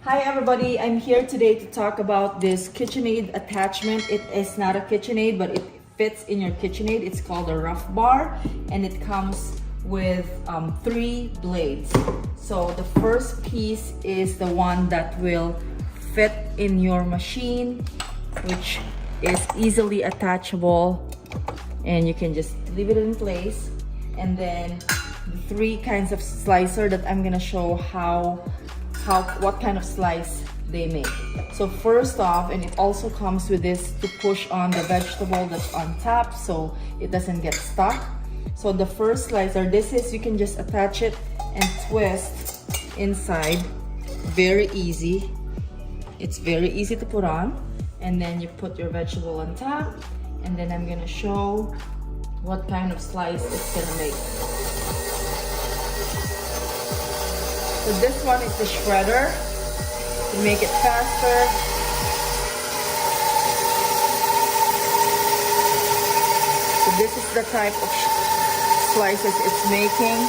Hi everybody, I'm here today to talk about this KitchenAid attachment. It is not a KitchenAid, but it fits in your KitchenAid. It's called a rough bar and it comes with 3 blades. So the first piece is the one that will fit in your machine, which is easily attachable and you can just leave it in place. And then the 3 kinds of slicer that I'm gonna show what kind of slice they make. So first off, and it also comes with this to push on the vegetable that's on top so it doesn't get stuck. So the first slicer, this is, you can just attach it and twist inside. Very easy. It's very easy to put on. And then you put your vegetable on top, and then I'm gonna show what kind of slice it's gonna make. So this one is the shredder to make it faster. So this is the type of slices it's making.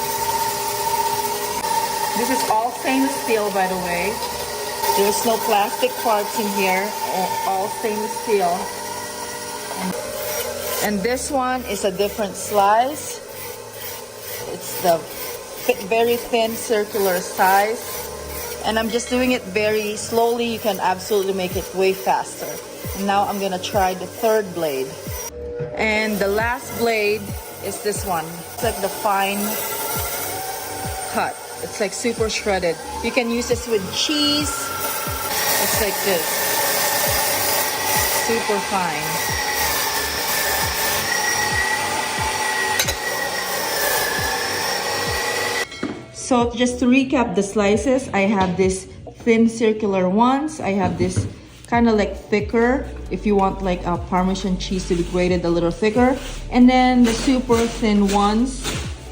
This is all stainless steel, by the way. There's no plastic parts in here, all stainless steel. And this one is a different slice. It's the very thin circular size, and I'm just doing it very slowly. You can absolutely make it way faster. And now I'm gonna try the 3rd blade, and the last blade is this one. It's like the fine cut. It's like super shredded. You can use this with cheese. It's like this, super fine. So just to recap the slices, I have this thin circular ones. I have this kind of like thicker, if you want like a Parmesan cheese to be grated a little thicker. And then the super thin ones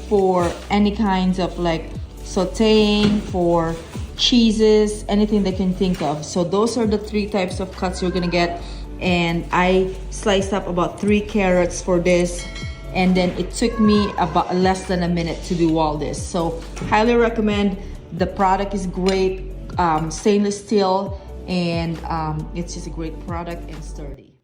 for any kinds of like sauteing, for cheeses, anything they can think of. So those are the 3 types of cuts you're gonna get. And I sliced up about 3 carrots for this. And then it took me about less than a minute to do all this. So highly recommend. The product is great, stainless steel, and it's just a great product and sturdy.